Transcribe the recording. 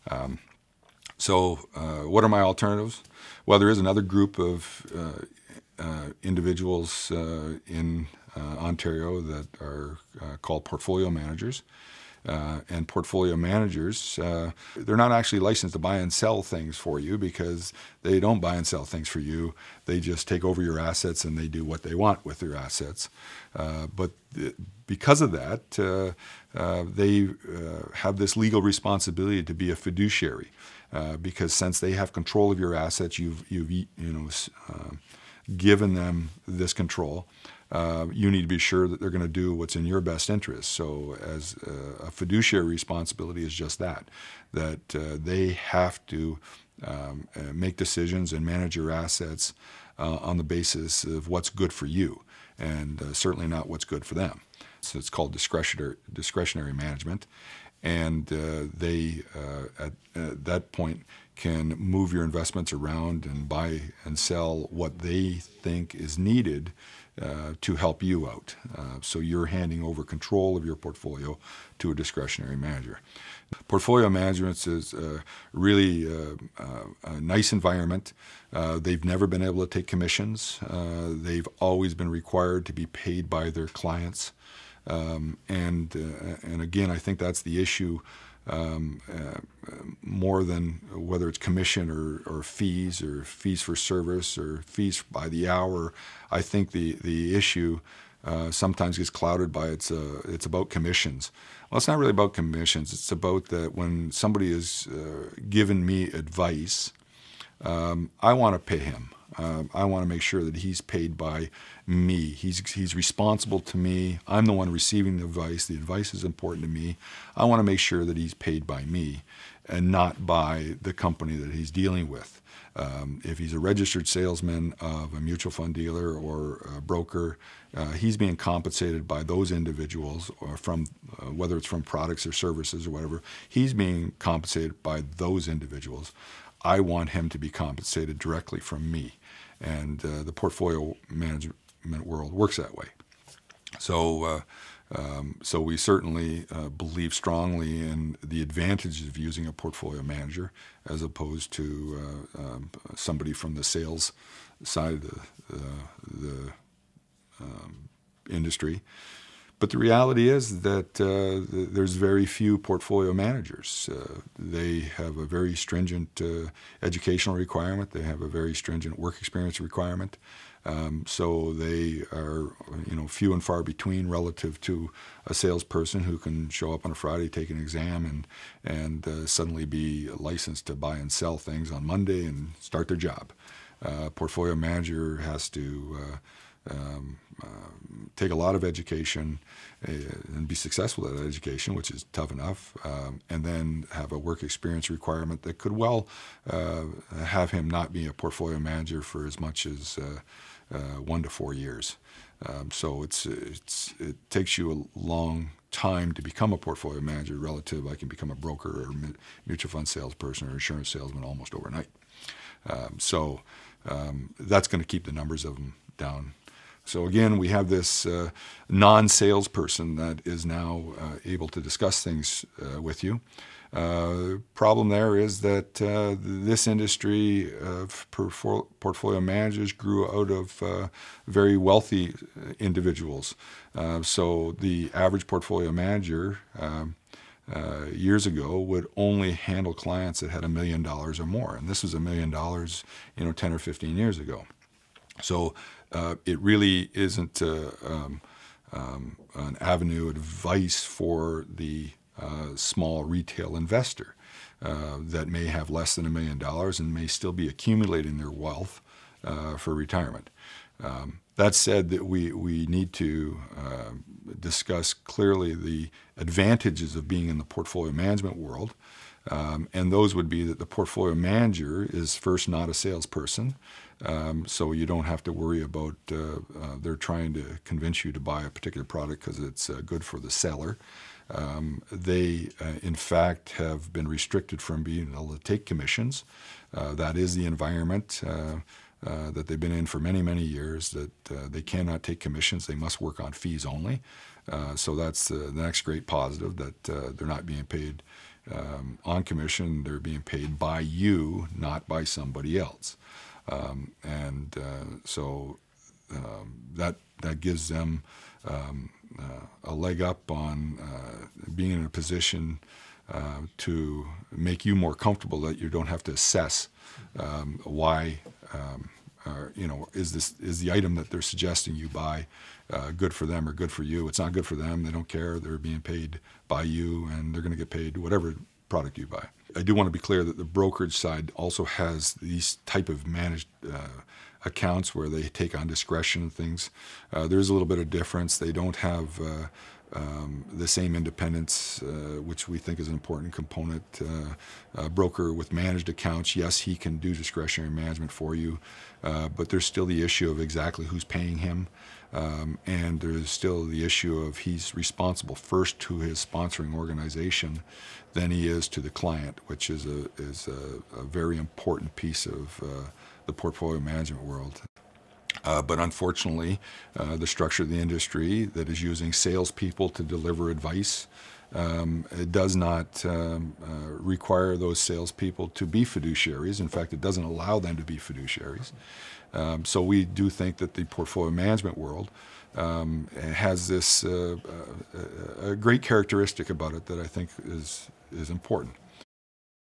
What are my alternatives? Well, there is another group of individuals in Ontario that are called portfolio managers. And portfolio managers, they're not actually licensed to buy and sell things for you, because they don't buy and sell things for you. They just take over your assets and they do what they want with your assets. But because of that, they have this legal responsibility to be a fiduciary, because since they have control of your assets, you've given them this control. You need to be sure that they're going to do what's in your best interest. So as a fiduciary responsibility is just that they have to make decisions and manage your assets on the basis of what's good for you, and certainly not what's good for them. So it's called discretionary management. And they, at that point, can move your investments around and buy and sell what they think is needed to help you out. So you're handing over control of your portfolio to a discretionary manager. Portfolio management is really a nice environment. They've never been able to take commissions. They've always been required to be paid by their clients. And again, I think that's the issue, more than whether it's commission or fees for service or fees by the hour. I think the issue sometimes gets clouded by it's about commissions. Well, it's not really about commissions. It's about that when somebody is giving me advice, I want to pay him. I want to make sure that he's paid by me. He's responsible to me. I'm the one receiving the advice. The advice is important to me. I want to make sure that he's paid by me and not by the company that he's dealing with. If he's a registered salesman of a mutual fund dealer or a broker, he's being compensated by those individuals, or from whether it's from products or services or whatever, he's being compensated by those individuals. I want him to be compensated directly from me. And the portfolio management world works that way. So we certainly believe strongly in the advantages of using a portfolio manager as opposed to somebody from the sales side of the industry. But the reality is that there's very few portfolio managers. They have a very stringent educational requirement. They have a very stringent work experience requirement. So they are, few and far between relative to a salesperson who can show up on a Friday, take an exam, and suddenly be licensed to buy and sell things on Monday and start their job. Portfolio manager has to take a lot of education and be successful at that education, which is tough enough, and then have a work experience requirement that could well have him not be a portfolio manager for as much as 1 to 4 years. So it takes you a long time to become a portfolio manager relative. I can become a broker or mutual fund salesperson or insurance salesman almost overnight. So that's going to keep the numbers of them down. So again, we have this non-salesperson that is now able to discuss things with you. Problem there is that this industry of portfolio managers grew out of very wealthy individuals. So the average portfolio manager years ago would only handle clients that had $1 million or more, and this was $1 million, 10 or 15 years ago. So it really isn't an avenue of advice for the small retail investor that may have less than $1 million and may still be accumulating their wealth for retirement. That said, that we need to discuss clearly the advantages of being in the portfolio management world, and those would be that the portfolio manager is first not a salesperson, so you don't have to worry about they're trying to convince you to buy a particular product because it's good for the seller. They, in fact, have been restricted from being able to take commissions. That is the environment that they've been in for many, many years, that they cannot take commissions. They must work on fees only. So that's the next great positive, that they're not being paid on commission. They're being paid by you, not by somebody else. That gives them a leg up on being in a position to make you more comfortable, that you don't have to assess why, is the item that they're suggesting you buy good for them or good for you? It's not good for them. They don't care. They're being paid by you, and they're going to get paid whatever product you buy. I do want to be clear that the brokerage side also has these type of managed accounts where they take on discretion and things. There's a little bit of difference. They don't have the same independence, which we think is an important component. A broker with managed accounts, yes, he can do discretionary management for you, but there's still the issue of exactly who's paying him, and there's still the issue of he's responsible first to his sponsoring organization than he is to the client, which is a very important piece of the portfolio management world. But unfortunately, the structure of the industry that is using salespeople to deliver advice, it does not require those salespeople to be fiduciaries. In fact, it doesn't allow them to be fiduciaries. So we do think that the portfolio management world has this a great characteristic about it that I think is important.